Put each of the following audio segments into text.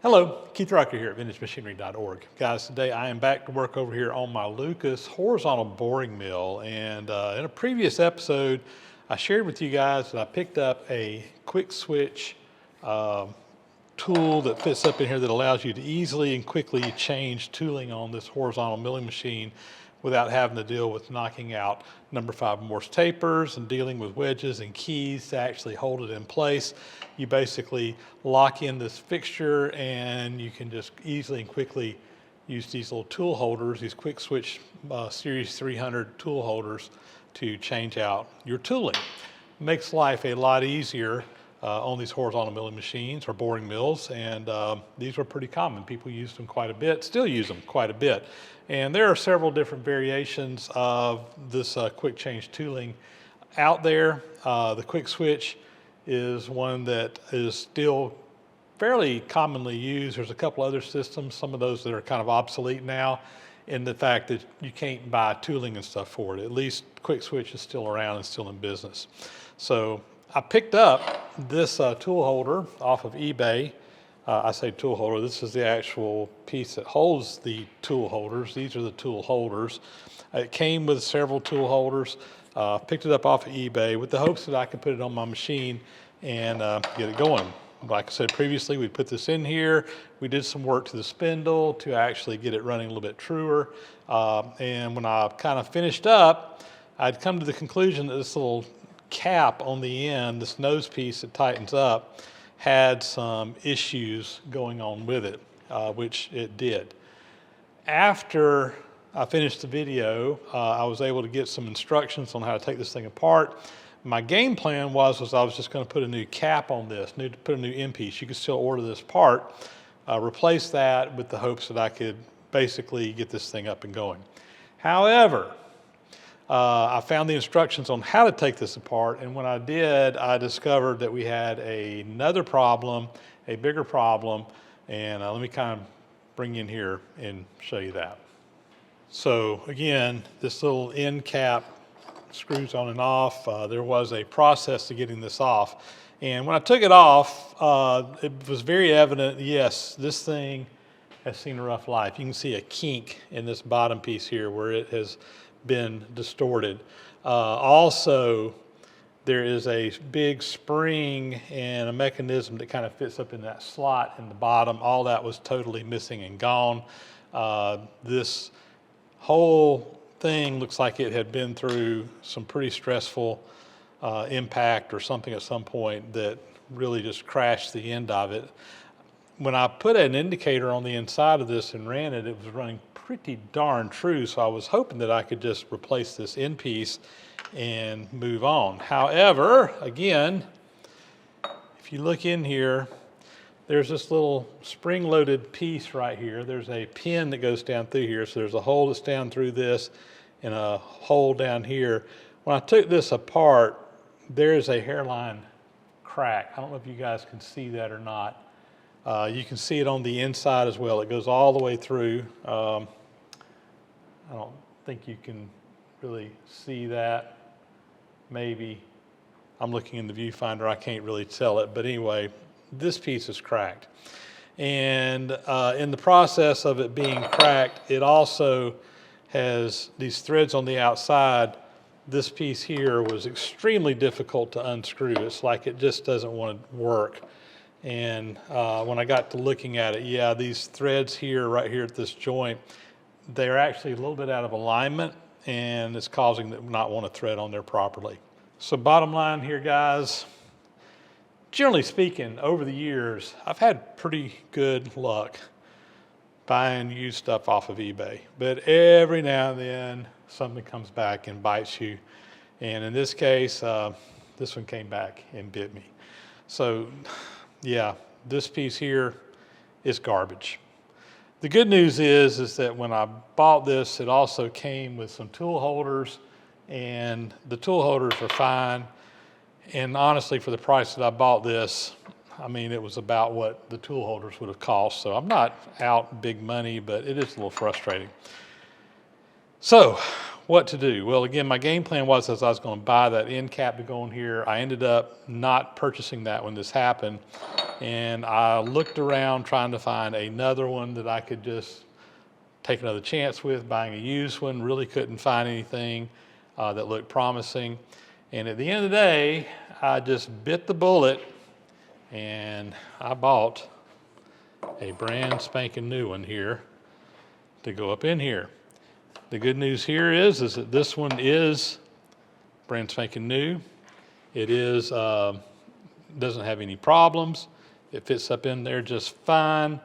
Hello, Keith Rucker here at VintageMachinery.org. Guys, today I am back to work over here on my Lucas horizontal boring mill. And in a previous episode, I shared with you guys that I picked up a Kwik-Switch tool that fits up in here that allows you to easily and quickly change tooling on this horizontal milling machine without having to deal with knocking out number 5 Morse tapers and dealing with wedges and keys to actually hold it in place. You basically lock in this fixture and you can just easily and quickly use these little tool holders, these Kwik-Switch Series 300 tool holders to change out your tooling. Makes life a lot easier on these horizontal milling machines or boring mills, and these were pretty common. People used them quite a bit, still use them quite a bit. And there are several different variations of this quick change tooling out there. The Kwik-Switch is one that is still fairly commonly used. There's a couple other systems, some of those that are kind of obsolete now, in the fact that you can't buy tooling and stuff for it. At least Kwik-Switch is still around and still in business. So I picked up this tool holder off of eBay. I say tool holder, this is the actual piece that holds the tool holders. These are the tool holders. It came with several tool holders. Picked it up off of eBay with the hopes that I could put it on my machine and get it going. Like I said previously, we put this in here. We did some work to the spindle to actually get it running a little bit truer. And when I kind of finished up, I'd come to the conclusion that this little cap on the end, this nose piece that tightens up, had some issues going on with it, which it did. After I finished the video, I was able to get some instructions on how to take this thing apart. My game plan was I was just going to put a new cap on this, put a new end piece. You could still order this part, replace that with the hopes that I could basically get this thing up and going. However, I found the instructions on how to take this apart, and when I did, I discovered that we had another problem, a bigger problem, and let me kind of bring you in here and show you that. So again, this little end cap screws on and off. There was a process to getting this off, and when I took it off, it was very evident, yes, this thing has seen a rough life. You can see a kink in this bottom piece here where it has been distorted. Also, there is a big spring and a mechanism that kind of fits up in that slot in the bottom. All that was totally missing and gone. This whole thing looks like it had been through some pretty stressful impact or something at some point that really just crashed the end of it. When I put an indicator on the inside of this and ran it, it was running pretty darn true, so I was hoping that I could just replace this end piece and move on. However, again, if you look in here, there's this little spring-loaded piece right here. There's a pin that goes down through here, so there's a hole that's down through this and a hole down here. When I took this apart, there is a hairline crack. I don't know if you guys can see that or not. You can see it on the inside as well. It goes all the way through. I don't think you can really see that. Maybe. I'm looking in the viewfinder, I can't really tell it, but anyway, this piece is cracked. And in the process of it being cracked, it also has these threads on the outside. This piece here was extremely difficult to unscrew. It's like it just doesn't want to work. And when I got to looking at it, yeah, these threads here, right here at this joint, they're actually a little bit out of alignment, and it's causing them not want to thread on there properly. So bottom line here, guys, generally speaking, over the years, I've had pretty good luck buying used stuff off of eBay. But every now and then, something comes back and bites you. And in this case, this one came back and bit me. So yeah, this piece here is garbage. The good news is that when I bought this, it also came with some tool holders, and the tool holders are fine. And honestly, for the price that I bought this, I mean, it was about what the tool holders would have cost. So I'm not out big money, but it is a little frustrating. So what to do? Well, again, my game plan was as I was going to buy that end cap to go in here. I ended up not purchasing that when this happened. And I looked around trying to find another one that I could just take another chance with, buying a used one. Really couldn't find anything that looked promising. And at the end of the day, I just bit the bullet and I bought a brand spanking new one here to go up in here. The good news here is that this one is brand spanking new. It is doesn't have any problems. It fits up in there just fine.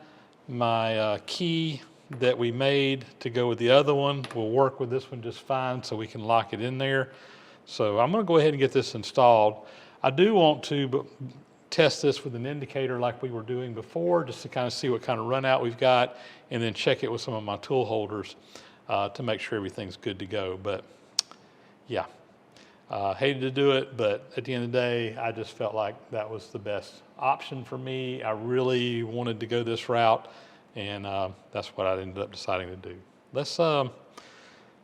My key that we made to go with the other one will work with this one just fine, so we can lock it in there. So I'm going to go ahead and get this installed. I do want to test this with an indicator like we were doing before, just to kind of see what kind of run out we've got, and then check it with some of my tool holders to make sure everything's good to go. But yeah, hated to do it, but at the end of the day, I just felt like that was the best option for me. I really wanted to go this route, and that's what I ended up deciding to do. Let's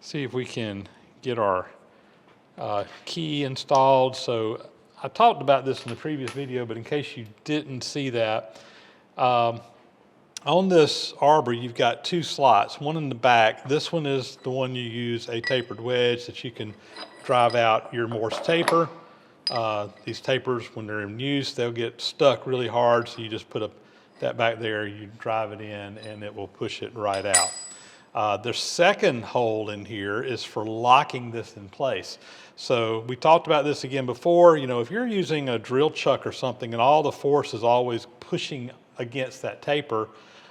see if we can get our key installed. So I talked about this in the previous video, but in case you didn't see that, on this arbor, you've got two slots, one in the back. This one is the one you use a tapered wedge that you can drive out your Morse taper. These tapers, when they're in use, they'll get stuck really hard, so you just put that back there, you drive it in, and it will push it right out. The second hole in here is for locking this in place. So we talked about this again before. You know, if you're using a drill chuck or something and all the force is always pushing against that taper,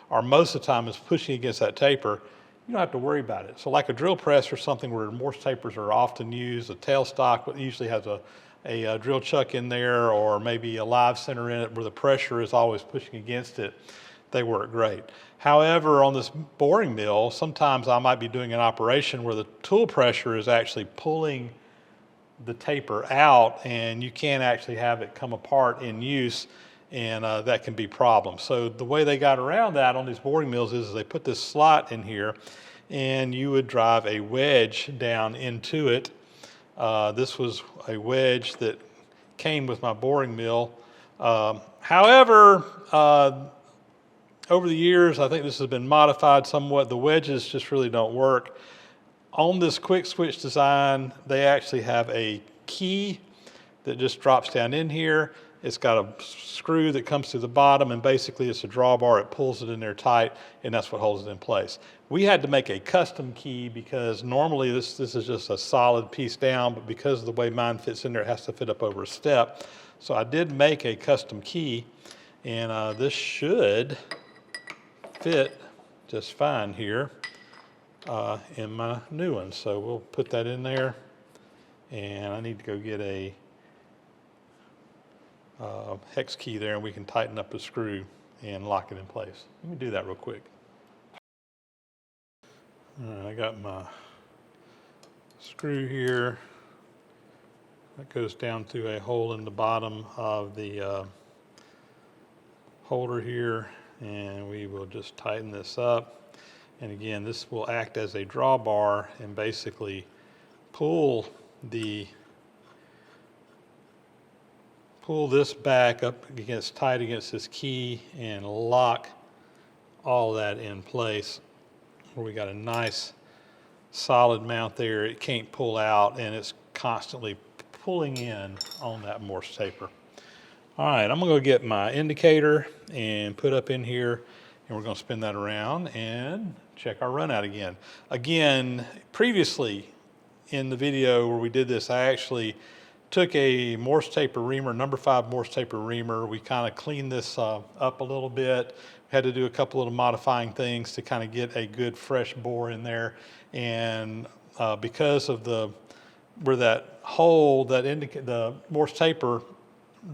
or most of the time is pushing against that taper, you don't have to worry about it. So like a drill press or something where Morse tapers are often used, a tailstock usually has a drill chuck in there, or maybe a live center in it where the pressure is always pushing against it, they work great. However, on this boring mill, sometimes I might be doing an operation where the tool pressure is actually pulling the taper out, and you can't actually have it come apart in use, and that can be a problem. So the way they got around that on these boring mills is they put this slot in here, and you would drive a wedge down into it. This was a wedge that came with my boring mill. However, over the years, I think this has been modified somewhat. The wedges just really don't work. On this Kwik-Switch design, they actually have a key that just drops down in here. It's got a screw that comes to the bottom, and basically it's a drawbar. It pulls it in there tight, and that's what holds it in place. We had to make a custom key because normally this is just a solid piece down, but because of the way mine fits in there, it has to fit up over a step. So I did make a custom key, and this should fit just fine here in my new one. So we'll put that in there, and I need to go get a hex key there, and we can tighten up the screw and lock it in place. Let me do that real quick. All right, I got my screw here. That goes down through a hole in the bottom of the holder here, and we will just tighten this up. And again, this will act as a drawbar and basically pull this back up tight against this key and lock all that in place, where we got a nice solid mount there. It can't pull out, and it's constantly pulling in on that Morse taper. All right, I'm gonna go get my indicator and put up in here, and we're gonna spin that around and check our run out again. Again, previously in the video where we did this, I actually took a Morse taper reamer, number 5 Morse taper reamer. We kind of cleaned this up a little bit. Had to do a couple of modifying things to kind of get a good fresh bore in there. And because of where that hole, the Morse taper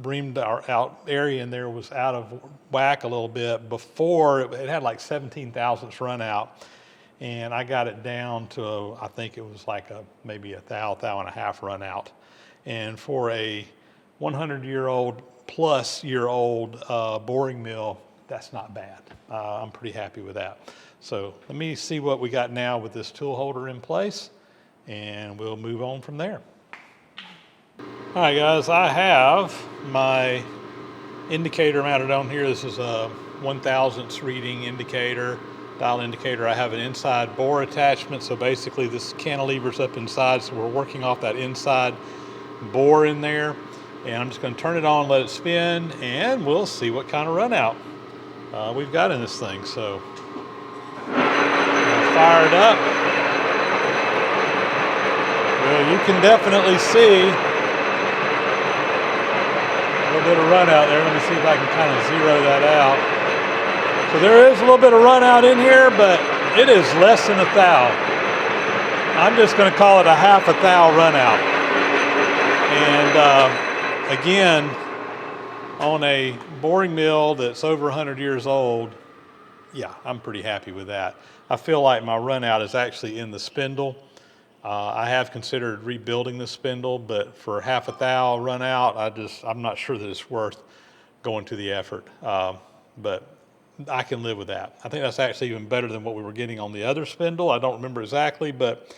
reamed out area in there was out of whack a little bit. Before, it had like 17 thousandths run out. And I got it down to, I think it was like maybe a thou and a half run out. And for a 100-year-old plus year-old boring mill, that's not bad. I'm pretty happy with that. So let me see what we got now with this tool holder in place, and we'll move on from there. All right, guys, I have my indicator mounted on here. This is a 1,000ths reading indicator, dial indicator. I have an inside bore attachment, so basically this cantilever's up inside, so we're working off that inside bore in there. And I'm just going to turn it on, let it spin, and we'll see what kind of run out we've got in this thing. So fire it up. Well, you can definitely see a little bit of run out there. Let me see if I can kind of zero that out. So there is a little bit of run out in here, but it is less than a thou. I'm just going to call it a half a thou run out. And again, on a boring mill that's over 100 years old, yeah, I'm pretty happy with that. I feel like my run out is actually in the spindle. I have considered rebuilding the spindle, but for half a thou run out, I'm not sure that it's worth going to the effort. But I can live with that. I think that's actually even better than what we were getting on the other spindle. I don't remember exactly, but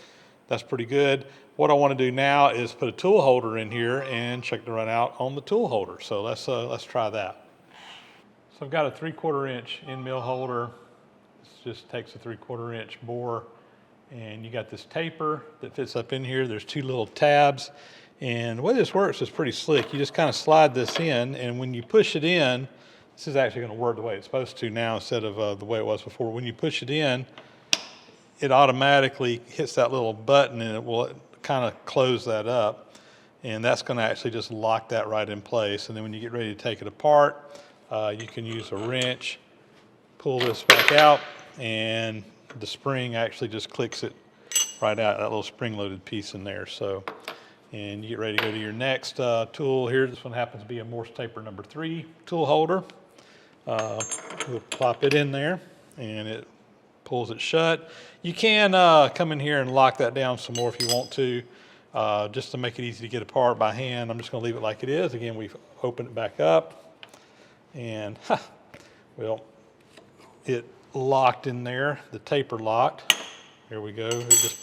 that's pretty good. What I want to do now is put a tool holder in here and check the run out on the tool holder. So let's try that. So I've got a 3/4 inch end mill holder. This just takes a 3/4 inch bore, and you got this taper that fits up in here. There's two little tabs, and the way this works is pretty slick. You just kind of slide this in, and when you push it in, this is actually going to work the way it's supposed to now instead of the way it was before. When you push it in, it automatically hits that little button, and it will kind of close that up, and that's going to actually just lock that right in place. And then when you get ready to take it apart, you can use a wrench, pull this back out, and the spring actually just clicks it right out, that little spring-loaded piece in there. So, and you get ready to go to your next tool here. This one happens to be a Morse taper number 3 tool holder. We'll plop it in there, and it pulls it shut. You can come in here and lock that down some more if you want to, just to make it easy to get apart by hand. I'm just going to leave it like it is. Again, we've opened it back up, and well, it locked in there. The taper locked. There we go. It just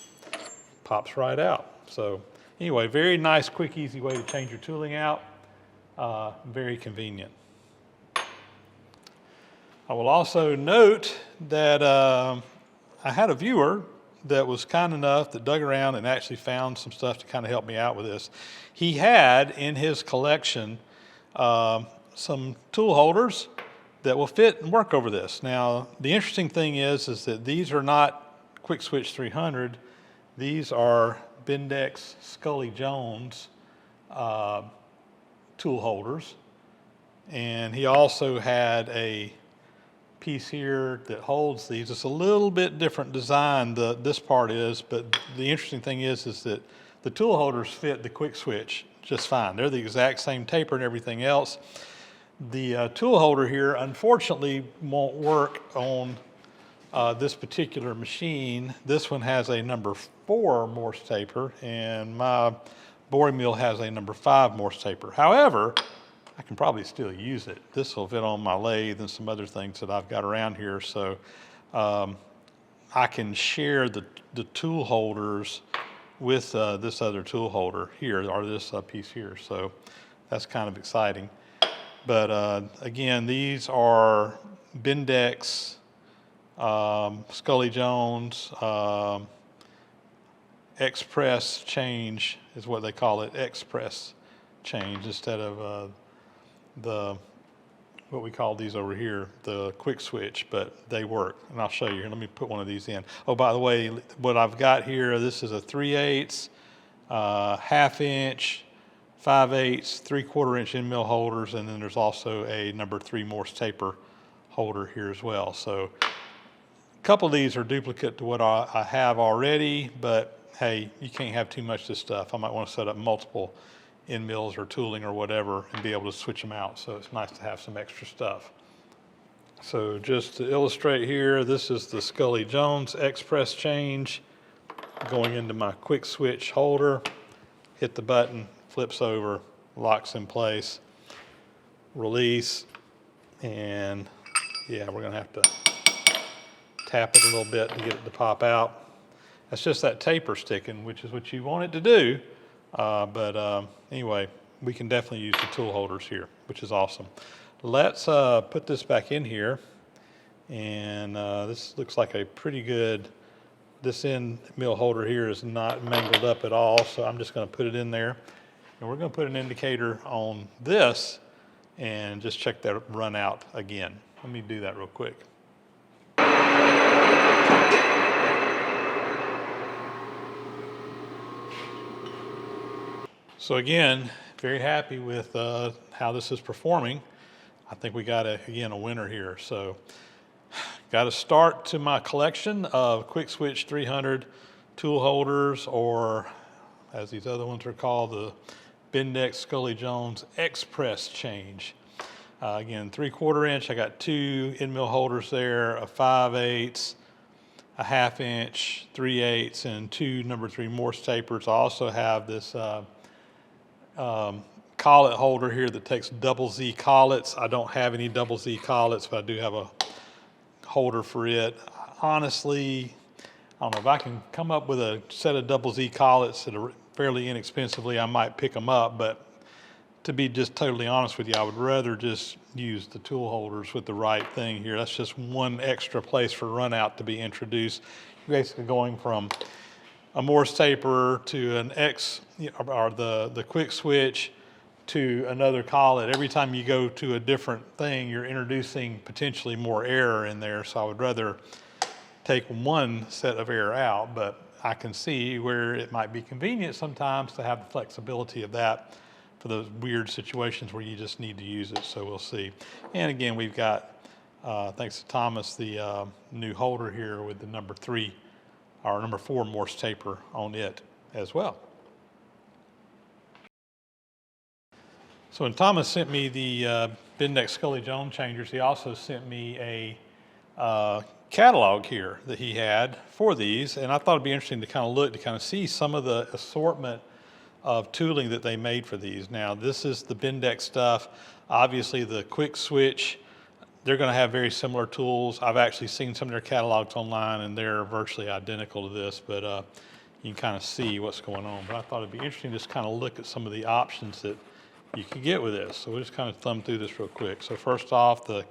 pops right out. So anyway, very nice, quick, easy way to change your tooling out. Very convenient. I will also note that I had a viewer that was kind enough that dug around and actually found some stuff to kind of help me out with this. He had in his collection some tool holders that will fit and work over this. Now, the interesting thing is that these are not Kwik-Switch 300. These are Bendix Scully Jones tool holders. And he also had a piece here that holds these. It's a little bit different design, this part is, but the interesting thing is that the tool holders fit the Kwik-Switch just fine. They're the exact same taper and everything else. The tool holder here, unfortunately, won't work on this particular machine. This one has a number 4 Morse taper, and my boring mill has a number 5 Morse taper. However, I can probably still use it. This will fit on my lathe and some other things that I've got around here, so I can share the tool holders with this other tool holder here, or this piece here, so that's kind of exciting. But again, these are Bendix, Scully Jones, Express change is what they call it, Express change instead of what we call these over here, the Kwik-Switch, but they work, and I'll show you here. Let me put one of these in. Oh, by the way, what I've got here, this is a 3/8, ½ inch, 5/8, 3/4 inch end mill holders, and then there's also a number 3 Morse taper holder here as well. So a couple of these are duplicate to what I have already, but hey, you can't have too much of this stuff. I might want to set up multiple end mills or tooling or whatever and be able to switch them out. So it's nice to have some extra stuff. So just to illustrate here, this is the Scully Jones Express change going into my Kwik-Switch holder. Hit the button, flips over, locks in place, release, and yeah, we're gonna have to tap it a little bit to get it to pop out. That's just that taper sticking, which is what you want it to do. But anyway, we can definitely use the tool holders here, which is awesome. Let's put this back in here. And this looks like a pretty good, this end mill holder here is not mangled up at all, so I'm just going to put it in there. And we're going to put an indicator on this and just check that run out again. Let me do that real quick. So again, very happy with how this is performing. I think we got, again, a winner here. So got a start to my collection of Kwik-Switch 300 tool holders, or as these other ones are called, the Bendix Scully-Jones Express change. Again, 3/4 inch, I got 2 end mill holders there, a 5/8, a 1/2 inch, 3/8, and 2 number 3 Morse tapers. I also have this collet holder here that takes double Z collets. I don't have any double Z collets, but I do have a holder for it. Honestly, I don't know, if I can come up with a set of double Z collets that are fairly inexpensively, I might pick them up, but to be just totally honest with you, I would rather just use the tool holders with the right thing here. That's just one extra place for run out to be introduced. You're basically going from a Morse taper to an or the Kwik-Switch to another collet. Every time you go to a different thing, you're introducing potentially more error in there. So I would rather take one set of error out, but I can see where it might be convenient sometimes to have the flexibility of that for those weird situations where you just need to use it. So we'll see. And again, we've got, thanks to Thomas, the new holder here with the number 3 or number 4 Morse taper on it as well. So when Thomas sent me the Bendix Scully-Jones changers, he also sent me a catalog here that he had for these, and I thought it'd be interesting to kind of look, to kind of see some of the assortment of tooling that they made for these. Now, this is the Bendix stuff. Obviously, the Kwik-Switch, they're going to have very similar tools. I've actually seen some of their catalogs online, and they're virtually identical to this, but you can kind of see what's going on. But I thought it'd be interesting to just kind of look at some of the options that you can get with this. So we'll just kind of thumb through this real quick. So first off, the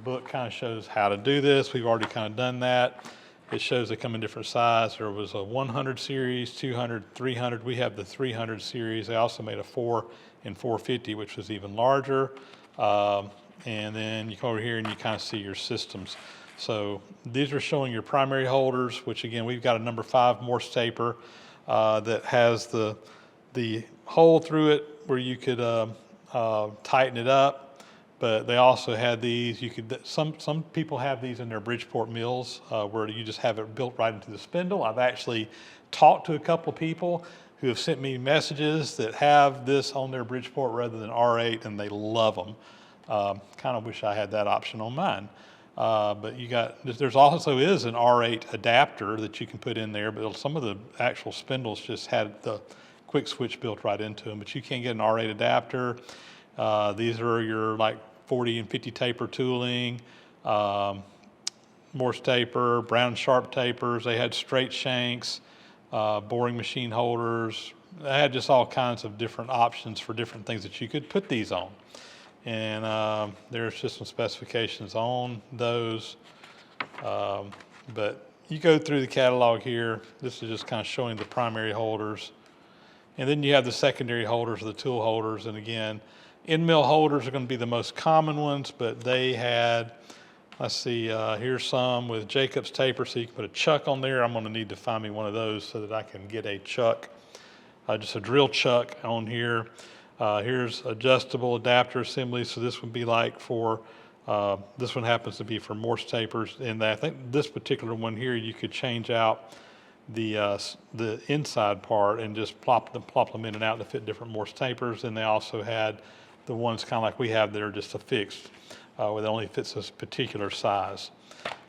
book kind of shows how to do this. We've already kind of done that. It shows they come in different sizes. There was a 100 series, 200, 300. We have the 300 series. They also made a 4 and 450, which was even larger. And then you come over here and you kind of see your systems. So these are showing your primary holders, which again, we've got a number 5 Morse taper that has the hole through it where you could tighten it up. But they also had these, you could, some people have these in their Bridgeport mills where you just have it built right into the spindle. I've actually talked to a couple of people who have sent me messages that have this on their Bridgeport rather than R8, and they love them. Kind of wish I had that option on mine. But you got, there's also is an R8 adapter that you can put in there, but some of the actual spindles just had the Kwik-Switch built right into them, but you can't get an R8 adapter. These are your like 40 and 50 taper tooling, Morse taper, Brown Sharp tapers. They had straight shanks, boring machine holders. They had just all kinds of different options for different things that you could put these on. And there's just some specifications on those. But you go through the catalog here. This is just kind of showing the primary holders. And then you have the secondary holders, the tool holders. And again, end mill holders are going to be the most common ones, but they had, let's see, here's some with Jacob's taper, so you can put a chuck on there. I'm going to need to find me one of those so that I can get a chuck, just a drill chuck on here. Here's adjustable adapter assembly, so this would be like for, this one happens to be for Morse tapers. And I think this particular one here, you could change out the inside part and just plop them in and out to fit different Morse tapers. And they also had the ones kind of like we have that are just affixed, where it only fits a particular size.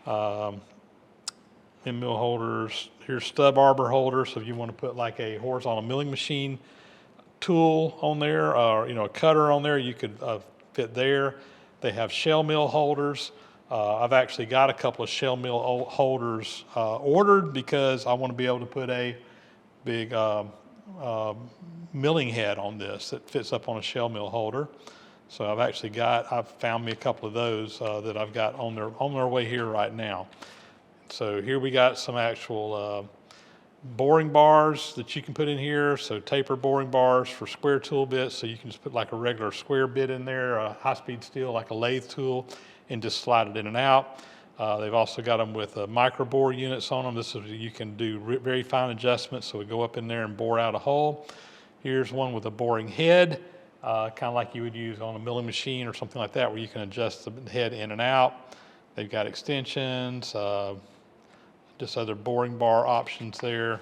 End mill holders, here's stub arbor holders, so if you want to put like a horizontal milling machine tool on there, or a cutter on there, you could fit there. They have shell mill holders. I've actually got a couple of shell mill holders ordered because I want to be able to put a big milling head on this that fits up on a shell mill holder. So I've found me a couple of those that I've got on their way here right now. So here we got some actual boring bars that you can put in here. So taper boring bars for square tool bits. So you can just put like a regular square bit in there, a high-speed steel like a lathe tool, and just slide it in and out. They've also got them with micro bore units on them. This is you can do very fine adjustments. So we go up in there and bore out a hole. Here's one with a boring head, kind of like you would use on a milling machine or something like that, where you can adjust the head in and out. They've got extensions, just other boring bar options there.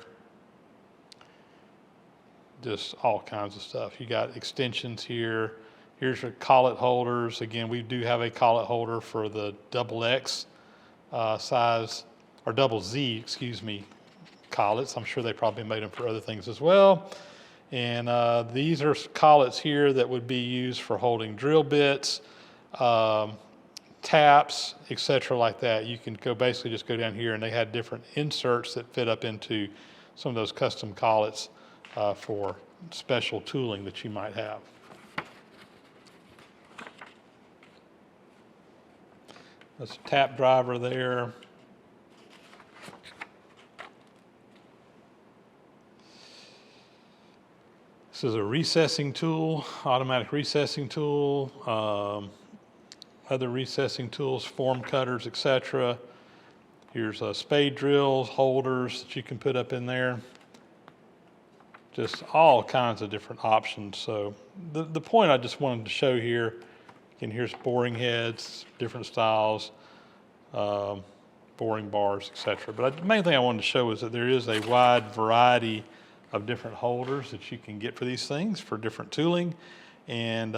Just all kinds of stuff. You got extensions here. Here's your collet holders. Again, we do have a collet holder for the double X size, or double Z, excuse me, collets. I'm sure they probably made them for other things as well. And these are collets here that would be used for holding drill bits, taps, etc. like that. You can basically just go down here, and they had different inserts that fit up into some of those custom collets for special tooling that you might have. That's a tap driver there. This is a recessing tool, automatic recessing tool, other recessing tools, form cutters, etc. Here's spade drills, holders that you can put up in there. Just all kinds of different options. So the point I just wanted to show here, again, here's boring heads, different styles, boring bars, etc. But the main thing I wanted to show is that there is a wide variety of different holders that you can get for these things for different tooling, and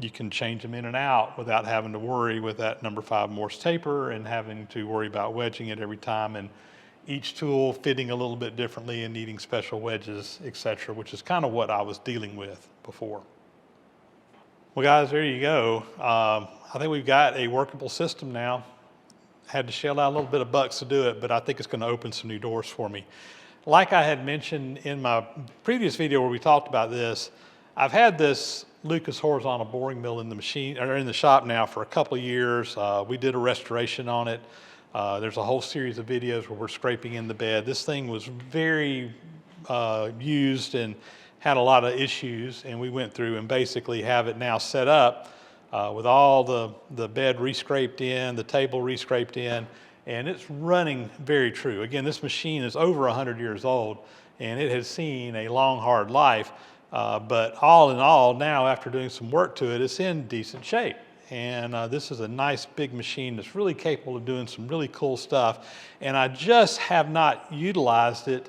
you can change them in and out without having to worry with that number 5 Morse taper and having to worry about wedging it every time, and each tool fitting a little bit differently and needing special wedges, etc., which is kind of what I was dealing with before. Well, guys, there you go. I think we've got a workable system now. Had to shell out a little bit of bucks to do it, but I think it's going to open some new doors for me. Like I had mentioned in my previous video where we talked about this, I've had this Lucas horizontal boring mill in the machine, or in the shop now, for a couple of years. We did a restoration on it. There's a whole series of videos where we're scraping in the bed. This thing was very used and had a lot of issues, and we went through and basically have it now set up with all the bed re-scraped in, the table re-scraped in, and it's running very true. Again, this machine is over 100 years old, and it has seen a long, hard life. But all in all, now after doing some work to it, it's in decent shape. And this is a nice big machine that's really capable of doing some really cool stuff. And I just have not utilized it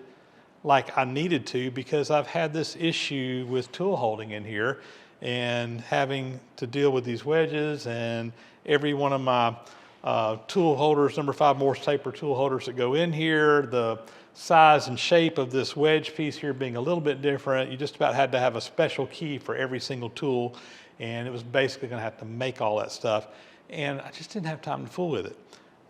like I needed to, because I've had this issue with tool holding in here and having to deal with these wedges, and every one of my tool holders, number 5 Morse taper tool holders that go in here, the size and shape of this wedge piece here being a little bit different, you just about had to have a special key for every single tool, and it was basically going to have to make all that stuff, and I just didn't have time to fool with it.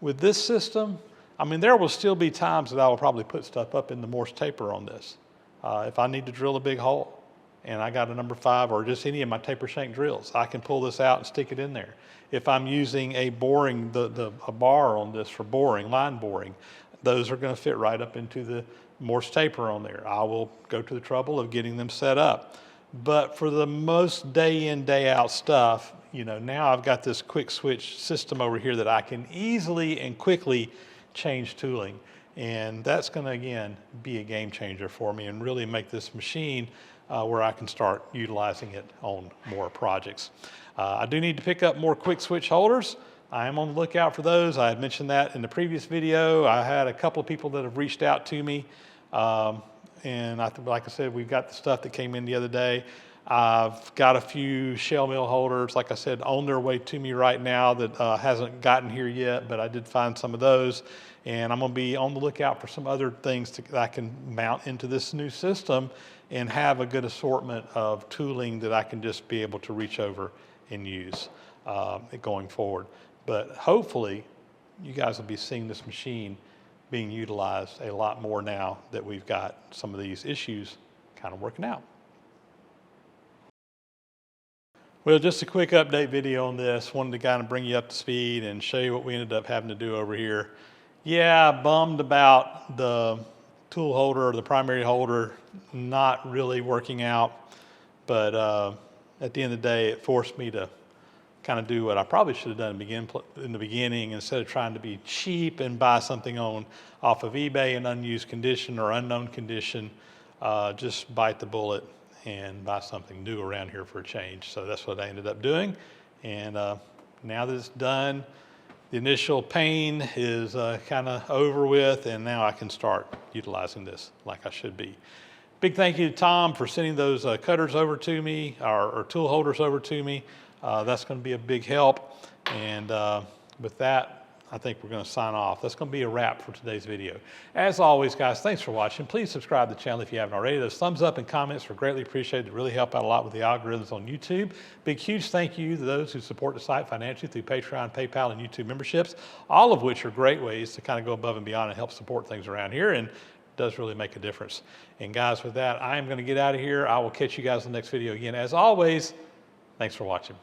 With this system, I mean, there will still be times that I will probably put stuff up in the Morse taper on this. If I need to drill a big hole and I got a number 5 or just any of my taper shank drills, I can pull this out and stick it in there. If I'm using a boring, a bar on this for boring, line boring, those are going to fit right up into the Morse taper on there. I will go to the trouble of getting them set up. But for the most day in, day out stuff, you know, now I've got this Kwik-Switch system over here that I can easily and quickly change tooling. And that's going to, again, be a game changer for me and really make this machine where I can start utilizing it on more projects. I do need to pick up more Kwik-Switch holders. I am on the lookout for those. I had mentioned that in the previous video. I had a couple of people that have reached out to me. And like I said, we've got the stuff that came in the other day. I've got a few shell mill holders, like I said, on their way to me right now that hasn't gotten here yet, but I did find some of those. And I'm going to be on the lookout for some other things that I can mount into this new system and have a good assortment of tooling that I can just be able to reach over and use going forward. But hopefully you guys will be seeing this machine being utilized a lot more now that we've got some of these issues kind of working out. Well, just a quick update video on this. Wanted to kind of bring you up to speed and show you what we ended up having to do over here. Yeah, bummed about the tool holder or the primary holder not really working out, but at the end of the day, it forced me to kind of do what I probably should have done in the beginning. Instead of trying to be cheap and buy something off of eBay in unused condition or unknown condition, just bite the bullet and buy something new around here for a change. So that's what I ended up doing. And now that it's done, the initial pain is kind of over with, and now I can start utilizing this like I should be. Big thank you to Tom for sending those cutters over to me, or tool holders over to me. That's going to be a big help. And with that, I think we're going to sign off. That's going to be a wrap for today's video. As always, guys, thanks for watching. Please subscribe to the channel if you haven't already. Those thumbs up and comments are greatly appreciated. They really help out a lot with the algorithms on YouTube. Big, huge thank you to those who support the site financially through Patreon, PayPal, and YouTube memberships, all of which are great ways to kind of go above and beyond and help support things around here, and does really make a difference. And guys, with that, I am going to get out of here. I will catch you guys in the next video again. As always, thanks for watching.